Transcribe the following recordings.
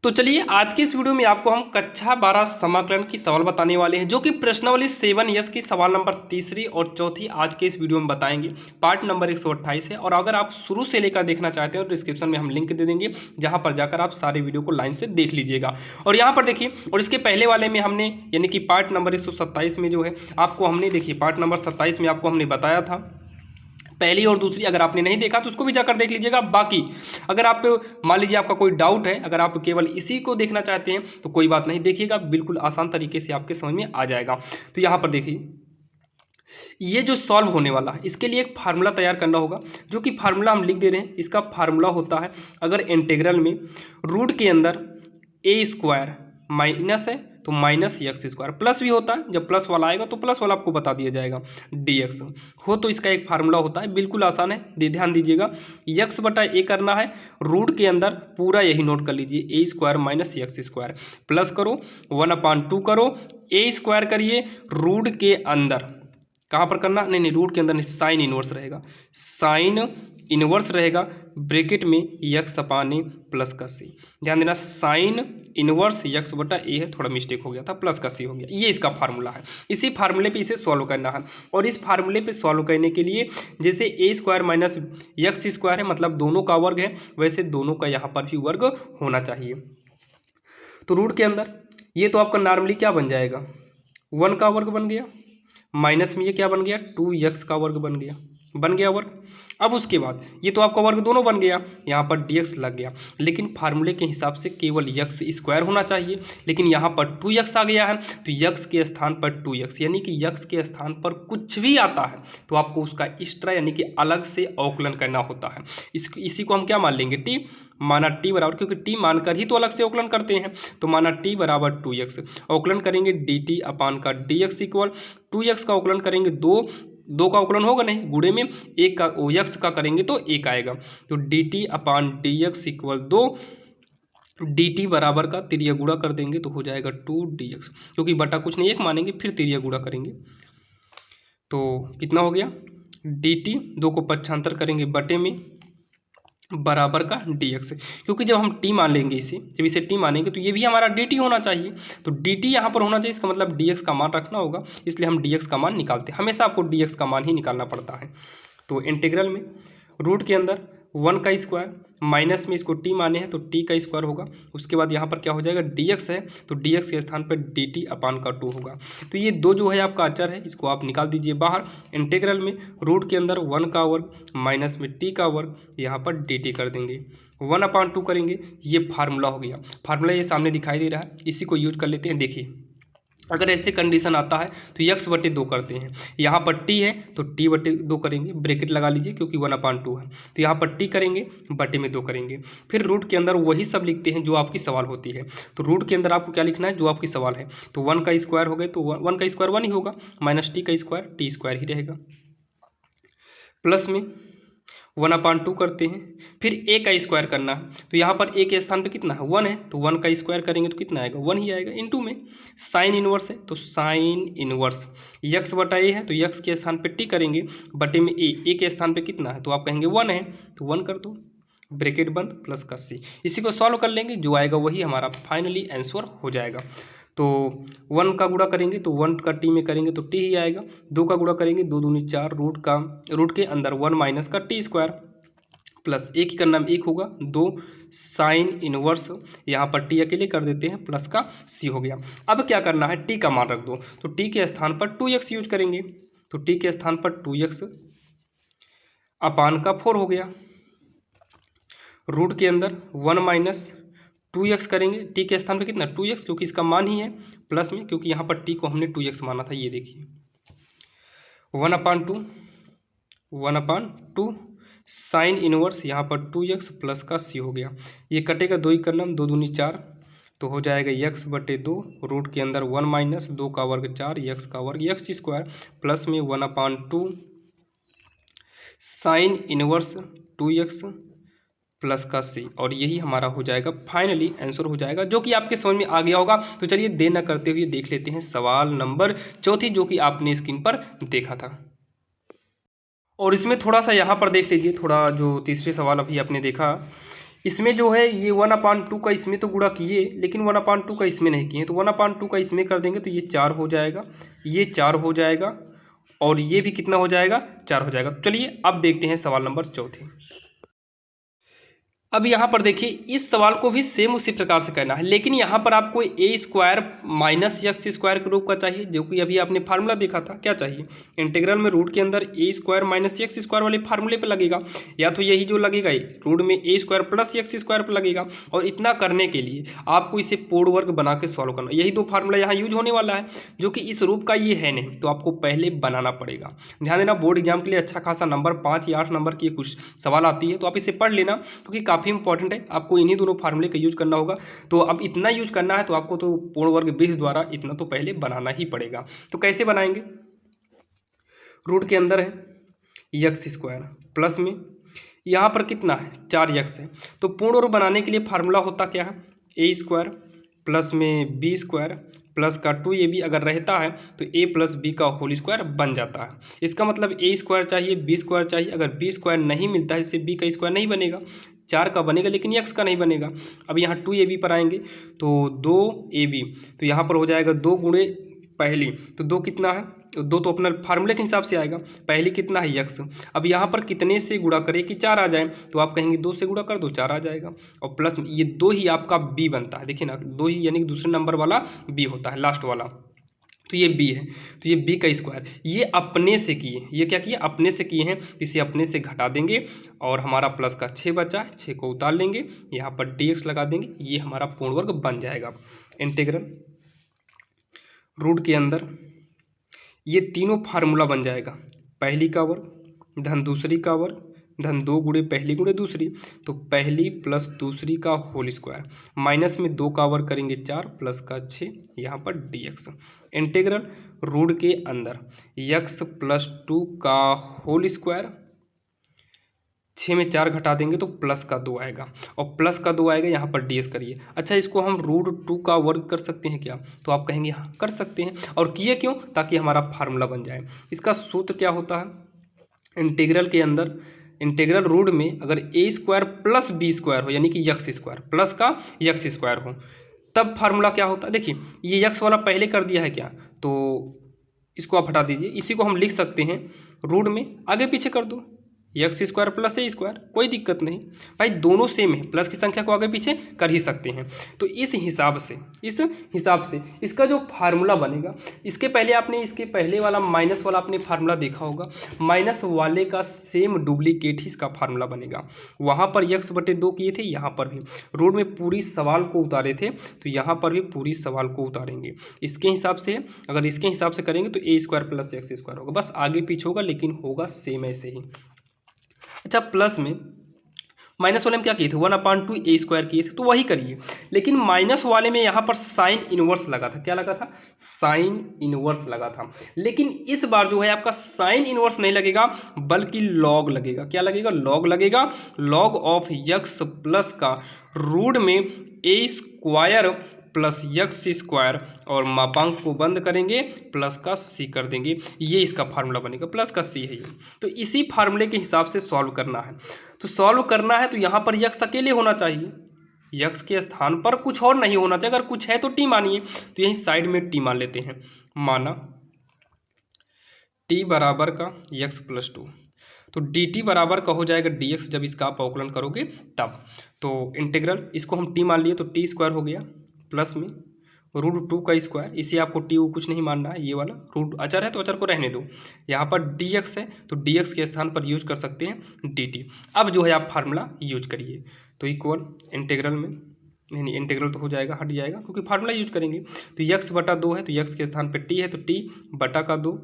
तो चलिए आज की इस वीडियो में आपको हम कक्षा 12 समाकलन की सवाल बताने वाले हैं, जो कि प्रश्नावली 7 की सवाल नंबर तीसरी और चौथी आज के इस वीडियो में बताएंगे। पार्ट नंबर 128 है और अगर आप शुरू से लेकर देखना चाहते हैं तो डिस्क्रिप्शन में हम लिंक दे देंगे, जहां पर जाकर आप सारे वीडियो को लाइन से देख लीजिएगा। और यहाँ पर देखिए, और इसके पहले वाले में हमने यानी कि पार्ट नंबर 127 में जो है आपको हमने देखिए पार्ट नंबर 27 में आपको हमने बताया था पहली और दूसरी। अगर आपने नहीं देखा तो उसको भी जाकर देख लीजिएगा। बाकी अगर आप मान लीजिए आपका कोई डाउट है, अगर आप केवल इसी को देखना चाहते हैं तो कोई बात नहीं, देखिएगा बिल्कुल आसान तरीके से आपके समझ में आ जाएगा। तो यहाँ पर देखिए, ये जो सॉल्व होने वाला है इसके लिए एक फार्मूला तैयार करना होगा, जो कि फार्मूला हम लिख दे रहे हैं। इसका फार्मूला होता है, अगर इंटीग्रल में रूट के अंदर ए स्क्वायर माइनस है तो माइनस एक्स स्क्वायर, प्लस भी होता है, जब प्लस वाला आएगा तो प्लस वाला आपको बता दिया जाएगा डी एक्स हो, तो इसका एक फार्मूला होता है। बिल्कुल आसान है, ध्यान दीजिएगा। एक्स बटा ए करना है, रूट के अंदर पूरा यही नोट कर लीजिए, A square minus X square, plus करो 1/2 करो, ए स्क्वायर करिए, रूट के अंदर कहाँ पर करना, नहीं रूट के अंदर नहीं, साइन इनवर्स रहेगा, साइन इनवर्स रहेगा ब्रैकेट में यक्स अपान ए प्लस का सी। ध्यान देना, साइन इनवर्स यक्स बटा ए है, थोड़ा मिस्टेक हो गया था, प्लस का सी हो गया। ये इसका फार्मूला है। इसी फार्मूले पे इसे सॉल्व करना है, और इस फार्मूले पे सॉल्व करने के लिए जैसे ए स्क्वायर माइनस यक्स स्क्वायर है, मतलब दोनों का वर्ग है, वैसे दोनों का यहाँ पर भी वर्ग होना चाहिए। तो रूट के अंदर ये तो आपका नॉर्मली क्या बन जाएगा, 1 का वर्ग बन गया, माइनस में ये क्या बन गया, 2x का वर्ग बन गया वर्ग। अब उसके बाद ये तो आपका वर्ग दोनों बन गया, यहाँ पर dx लग गया, लेकिन फार्मूले के हिसाब से केवल x स्क्वायर होना चाहिए, लेकिन यहाँ पर 2x आ गया है, तो x के स्थान पर 2x यानी कि x के स्थान पर कुछ भी आता है तो आपको उसका एक्स्ट्रा यानी कि अलग से अवकलन करना होता है। इसी को हम क्या मान लेंगे, t, माना t बराबर, क्योंकि t मानकर ही तो अलग से अवकलन करते हैं, तो माना t बराबर 2x, अवकलन करेंगे dt अपान का dx इक्वल 2x का अवकलन करेंगे दो का अवकलन होगा नहीं, गुणे में एक का x का करेंगे तो एक आएगा, तो dt अपान dx इक्वल 2, dt बराबर का तिरिया गुणा कर देंगे तो हो जाएगा 2dx, क्योंकि बटा कुछ नहीं एक मानेंगे, फिर तिरिया गुणा करेंगे तो कितना हो गया, dt 2 को पक्षांतर करेंगे बटे में बराबर का dx, क्योंकि जब हम t मान लेंगे जब इसे t मानेंगे तो ये भी हमारा dt होना चाहिए, तो dt यहाँ पर होना चाहिए, इसका मतलब dx का मान रखना होगा, इसलिए हम dx का मान निकालते हैं। हमेशा आपको dx का मान ही निकालना पड़ता है। तो इंटीग्रल में रूट के अंदर 1 का स्क्वायर, माइनस में इसको t माने हैं तो t का स्क्वायर होगा, उसके बाद यहाँ पर क्या हो जाएगा, dx है तो dx के स्थान पर dt अपान का 2 होगा। तो ये दो जो है आपका अचर है, इसको आप निकाल दीजिए बाहर। इंटीग्रल में रूट के अंदर 1 का वर्ग माइनस में t का वर्ग, यहाँ पर dt कर देंगे, 1/2 करेंगे, ये फार्मूला हो गया। फार्मूला ये सामने दिखाई दे रहा है, इसी को यूज कर लेते हैं। देखिए, अगर ऐसे कंडीशन आता है तो x बटे 2 करते हैं, यहाँ पर t है तो t बटे 2 करेंगे, ब्रैकेट लगा लीजिए क्योंकि 1/2 है, तो यहाँ पर t करेंगे बटे में 2 करेंगे, फिर रूट के अंदर वही सब लिखते हैं जो आपकी सवाल होती है। तो रूट के अंदर आपको क्या लिखना है, जो आपकी सवाल है, तो 1 का स्क्वायर हो गए तो 1 का स्क्वायर 1 ही होगा, माइनस t का स्क्वायर t स्क्वायर ही रहेगा, प्लस में 1/2 करते हैं, फिर a का स्क्वायर करना है, तो यहाँ पर a के स्थान पे कितना है, 1 है, तो 1 का स्क्वायर करेंगे तो कितना आएगा, 1 ही आएगा, इनटू में साइन इनवर्स है तो साइन इनवर्स x बटा a है तो x के स्थान पे t करेंगे बटे में a के स्थान पे कितना है, तो आप कहेंगे 1 है तो 1 कर दो, ब्रैकेट बंद, प्लस का c। इसी को सॉल्व कर लेंगे, जो आएगा वही हमारा फाइनली आंसर हो जाएगा। तो 1 का गुणा करेंगे तो 1 का t में करेंगे तो t ही आएगा, 2 का गुणा करेंगे 2 दूनी 4, रूट के अंदर 1 माइनस का t स्क्वायर, प्लस एक ही करना में एक होगा, 2 साइन इनवर्स, यहाँ पर t अकेले कर देते हैं, प्लस का c हो गया। अब क्या करना है, t का मान रख दो, तो t के स्थान पर 2x यूज करेंगे, तो t के स्थान पर 2x अपान का 4 हो गया, रूट के अंदर 1 माइनस 2x करेंगे, t के स्थान पे कितना 2x, क्योंकि इसका मान ही है, प्लस में क्योंकि यहाँ पर t को हमने 2x माना था, ये देखिए 1/2 साइन इनवर्स, यहाँ पर 2x प्लस का c हो गया, ये कटेगा 2 ही करना, 2 दूनी 4 तो हो जाएगा x बटे 2, रूट के अंदर 1 माइनस 2 का वर्ग 4, x का वर्ग x स्क्वायर, प्लस में 1/2 साइन इनवर्स 2x प्लस का c, और यही हमारा हो जाएगा फाइनली आंसर हो जाएगा, जो कि आपके समझ में आ गया होगा। तो चलिए देर न करते हुए देख लेते हैं सवाल नंबर 4, जो कि आपने स्क्रीन पर देखा था। और इसमें थोड़ा सा यहाँ पर देख लीजिए, थोड़ा जो तीसरे सवाल अभी आपने देखा, इसमें जो है ये 1/2 का इसमें तो गुणा किए, लेकिन 1/2 का इसमें नहीं किए, तो 1/2 का इसमें कर देंगे तो ये 4 हो जाएगा, ये 4 हो जाएगा, और ये भी कितना हो जाएगा, 4 हो जाएगा। तो चलिए अब देखते हैं सवाल नंबर 4। अब यहाँ पर देखिए इस सवाल को भी सेम उसी प्रकार से करना है, लेकिन यहाँ पर आपको ए स्क्वायर माइनस एक्स स्क्वायर के रूप का चाहिए, जो कि अभी आपने फार्मूला देखा था। क्या चाहिए, इंटीग्रल में रूट के अंदर ए स्क्वायर माइनस एक्स स्क्वायर वाले फार्मूले पे लगेगा, या तो यही जो लगेगा रूट में ए स्क्वायर प्लस एक्स स्क्वायर पर लगेगा। और इतना करने के लिए आपको इसे पूर्ण वर्ग बना के सॉल्व करना, यही दो फार्मूला यहाँ यूज होने वाला है, जो कि इस रूप का ये है नहीं, तो आपको पहले बनाना पड़ेगा। ध्यान देना, बोर्ड एग्जाम के लिए अच्छा खासा नंबर 5 या 8 नंबर की कुछ सवाल आती है, तो आप इसे पढ़ लेना, क्योंकि काफ़ी इंपॉर्टेंट है। आपको इन्हीं दोनों फार्मूले का यूज करना होगा। तो अब इतना यूज करना है तो आपको तो पूर्ण वर्ग विधि द्वारा इतना तो पहले बनाना ही पड़ेगा। तो कैसे बनाएंगे, रूट के अंदर है एक्स स्क्वायर, प्लस में यहाँ पर कितना है 4x है, तो पूर्ण वर्ग बनाने के लिए फार्मूला होता क्या है, ए स्क्वायर प्लस में बी स्क्वायर प्लस का 2ab अगर रहता है तो a प्लस बी का होल स्क्वायर बन जाता है। इसका मतलब ए स्क्वायर चाहिए, बी स्क्वायर चाहिए, अगर बी स्क्वायर नहीं मिलता है इससे बी का स्क्वायर नहीं बनेगा, 4 का बनेगा लेकिन x का नहीं बनेगा। अब यहाँ 2ab पर आएंगे तो 2ab, तो यहाँ पर हो जाएगा 2 गुणे पहली, तो 2 कितना है, 2 तो अपना फार्मूले के हिसाब से आएगा, पहली कितना है x। अब यहाँ पर कितने से गुणा करें कि 4 आ जाए, तो आप कहेंगे 2 से गुणा कर दो 4 आ जाएगा, और प्लस ये 2 ही आपका b बनता है। देखिए ना 2 ही यानी कि दूसरे नंबर वाला b होता है, लास्ट वाला, तो ये b है, तो ये b का स्क्वायर। ये अपने से किए, ये क्या किए अपने से किए हैं, इसे अपने से घटा देंगे और हमारा प्लस का 6 बचा, 6 को उतार लेंगे, यहाँ पर dx लगा देंगे, ये हमारा पूर्ण वर्ग बन जाएगा। इंटीग्रल रूट के अंदर ये तीनों फार्मूला बन जाएगा, पहली का वर्ग धन दूसरी का वर्ग धन 2 गुणे पहली गुणे दूसरी, तो पहली प्लस दूसरी का होल स्क्वायर, माइनस में 2 का वर्ग करेंगे 4 प्लस का 6, यहाँ पर dx। इंटीग्रल रूट के अंदर x प्लस 2 का होल स्क्वायर, 6 में 4 घटा देंगे तो प्लस का 2 आएगा, और प्लस का 2 आएगा, यहाँ पर ds करिए। अच्छा इसको हम रूट 2 का वर्ग कर सकते हैं क्या, तो आप कहेंगे हाँ कर सकते हैं, और किए क्यों, ताकि हमारा फार्मूला बन जाए। इसका सूत्र क्या होता है, इंटीग्रल के अंदर इंटीग्रल रूट में अगर ए स्क्वायर प्लस बी स्क्वायर हो, यानी कि एक्स स्क्वायर प्लस का एक्स स्क्वायर हो, तब फार्मूला क्या होता है। देखिए ये एक्स वाला पहले कर दिया है क्या, तो इसको आप हटा दीजिए, इसी को हम लिख सकते हैं रूट में आगे पीछे कर दो, एक्स स्क्वायर प्लस ए स्क्वायर, कोई दिक्कत नहीं भाई, दोनों सेम है, प्लस की संख्या को आगे पीछे कर ही सकते हैं। तो इस हिसाब से इसका जो फार्मूला बनेगा, इसके पहले आपने इसके पहले वाला माइनस वाला आपने फार्मूला देखा होगा, माइनस वाले का सेम डुप्लीकेट ही इसका फार्मूला बनेगा। वहाँ पर x/2 किए थे, यहाँ पर भी रूट में पूरी सवाल को उतारे थे, तो यहाँ पर भी पूरी सवाल को उतारेंगे इसके हिसाब से। अगर इसके हिसाब से करेंगे तो ए स्क्वायर प्लस एक्स स्क्वायर होगा, बस आगे पीछे होगा लेकिन होगा सेम ऐसे ही। अच्छा प्लस में माइनस वाले में क्या किए थे, 1/2 ए स्क्वायर किए थे, तो वही करिए, लेकिन माइनस वाले में यहाँ पर साइन इनवर्स लगा था। क्या लगा था, साइन इनवर्स लगा था, लेकिन इस बार जो है आपका साइन इनवर्स नहीं लगेगा बल्कि लॉग लगेगा। क्या लगेगा, लॉग लगेगा, लॉग ऑफ एक्स प्लस का रूट में ए स्क्वायर प्लस एक्स स्क्वायर, और मापांक को बंद करेंगे प्लस का सी कर देंगे, ये इसका फार्मूला बनेगा, प्लस का सी है ये। तो इसी फार्मूले के हिसाब से सॉल्व करना है, तो सॉल्व करना है तो यहाँ पर यक्स अकेले होना चाहिए, यक्स के स्थान पर कुछ और नहीं होना चाहिए, अगर कुछ है तो टी मानिए, तो यहीं साइड में टी मान लेते हैं, माना टी बराबर का यक्स प्लस 2, तो डी टी बराबर का हो जाएगा डी एक्स, जब इसका आप अवकलन करोगे तब। तो इंटीग्रल इसको हम टी मान लिए तो टी स्क्वायर हो गया, प्लस में रूट 2 का स्क्वायर, इसे आपको टी कुछ नहीं मानना है, ये वाला रूट अचर है तो अचर को रहने दो, यहाँ पर डी एक्स है तो डी एक्स के स्थान पर यूज कर सकते हैं डी टी। अब जो है आप फार्मूला यूज करिए, तो इक्वल इंटीग्रल में नहीं इंटीग्रल तो हो जाएगा, हट जाएगा क्योंकि फार्मूला यूज करेंगे, तो x/2 है तो x के स्थान पर t है तो t/2,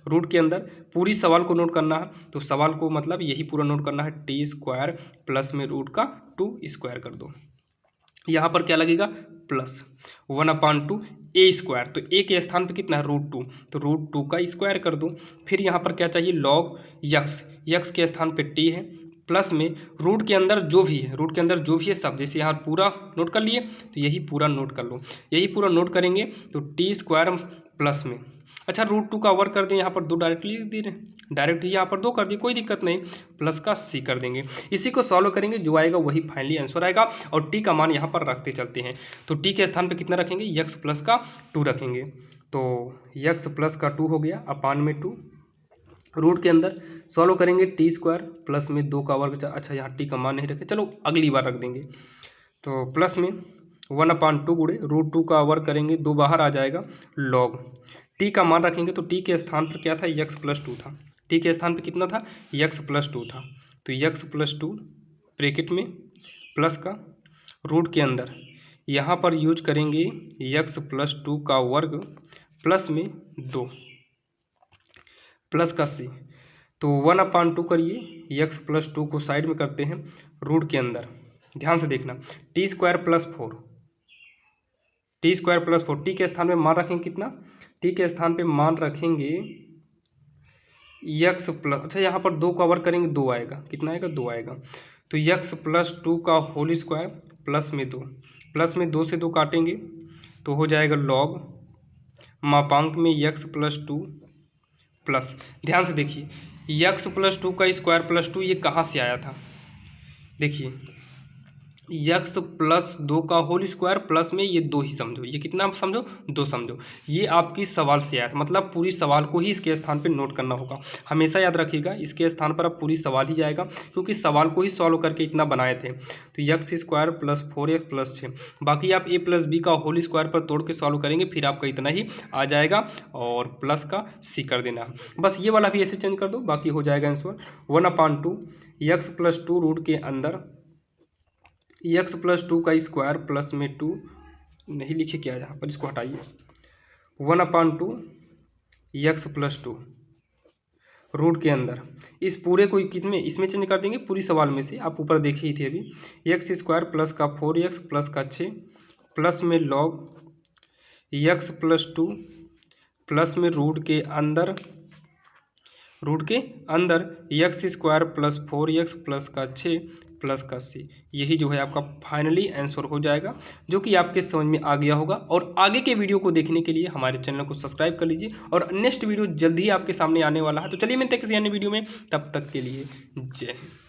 रूट के अंदर पूरी सवाल को नोट करना है, तो सवाल को मतलब यही पूरा नोट करना है, टी स्क्वायर प्लस में रूट का 2 स्क्वायर कर दो, यहाँ पर क्या लगेगा प्लस 1/2 ए स्क्वायर, तो ए के स्थान पे कितना है रूट 2, तो रूट 2 का स्क्वायर कर दो। फिर यहाँ पर क्या चाहिए लॉग यक्स के स्थान पे टी है, प्लस में रूट के अंदर जो भी है, रूट के अंदर जो भी है सब, जैसे यहाँ पूरा नोट कर लिए तो यही पूरा नोट कर लो, यही पूरा नोट करेंगे तो टी स्क्वायर प्लस में अच्छा √2 का वर्ग कर दें, यहाँ पर 2 डायरेक्टली लिख दे रहे हैं, डायरेक्ट ही यहाँ पर 2 कर दिए, कोई दिक्कत नहीं, प्लस का सी कर देंगे। इसी को सॉल्व करेंगे, जो आएगा वही फाइनली आंसर आएगा। और टी का मान यहाँ पर रखते चलते हैं, तो टी के स्थान पर कितना रखेंगे, x प्लस का 2 रखेंगे, तो x प्लस का 2 हो गया अपान में 2, रूट के अंदर सॉल्व करेंगे t² प्लस में 2 का वर्ग। अच्छा यहाँ टी का मान नहीं रखे, चलो अगली बार रख देंगे। तो प्लस में 1/2 गुणे √2 का वर्ग करेंगे, 2 बाहर आ जाएगा, लॉग टी का मान रखेंगे, तो टी के स्थान पर क्या था, x प्लस 2 था, टी के स्थान पर कितना था, x प्लस 2 था, तो x प्लस 2 ब्रैकेट में प्लस का रूट के अंदर यहाँ पर यूज करेंगे x प्लस 2 का वर्ग प्लस में 2 प्लस का सी, तो 1/2 करिए, x प्लस 2 को साइड में करते हैं, रूट के अंदर ध्यान से देखना t² plus 4, t² plus 4, T के स्थान पे मान रखेंगे कितना, टी के स्थान पे मान रखेंगे x प्लस, अच्छा यहाँ पर 2 का वर्ग करेंगे, 2 आएगा, कितना आएगा, 2 आएगा, तो x प्लस 2 का होल स्क्वायर प्लस में 2, प्लस में 2 से 2 काटेंगे तो हो जाएगा लॉग मापांक में x प्लस 2 प्लस, ध्यान से देखिए x प्लस 2 का स्क्वायर प्लस 2 ये कहाँ से आया था, देखिए x प्लस 2 का होल स्क्वायर प्लस में ये 2 ही समझो, ये कितना समझो, 2 समझो, ये आपकी सवाल से आया था, मतलब पूरी सवाल को ही इसके स्थान पे नोट करना होगा, हमेशा याद रखिएगा इसके स्थान पर अब पूरी सवाल ही जाएगा, क्योंकि सवाल को ही सॉल्व करके इतना बनाए थे। तो x² प्लस 4x प्लस 6, बाकी आप a प्लस बी का होल स्क्वायर पर तोड़ के सॉल्व करेंगे, फिर आपका इतना ही आ जाएगा, और प्लस का सी कर देना, बस ये वाला भी ऐसे चेंज कर दो, बाकी हो जाएगा आंसर 1/2 x प्लस 2 रूट के अंदर x प्लस 2 का स्क्वायर प्लस में 2 नहीं लिखे क्या यहाँ पर, इसको हटाइए, 1/2 x प्लस 2 रूट के अंदर इस पूरे को किसमें, इसमें चेंज कर देंगे, पूरी सवाल में से, आप ऊपर देखे ही थे अभी, x² प्लस का 4x प्लस का 6 प्लस में लॉग x प्लस 2 प्लस में रूट के अंदर x² प्लस 4x प्लस का 6 प्लस का सी, यही जो है आपका फाइनली आंसर हो जाएगा, जो कि आपके समझ में आ गया होगा। और आगे के वीडियो को देखने के लिए हमारे चैनल को सब्सक्राइब कर लीजिए, और नेक्स्ट वीडियो जल्दी ही आपके सामने आने वाला है। तो चलिए मिलते हैं किसी अन्य वीडियो में, तब तक के लिए जय हिंद।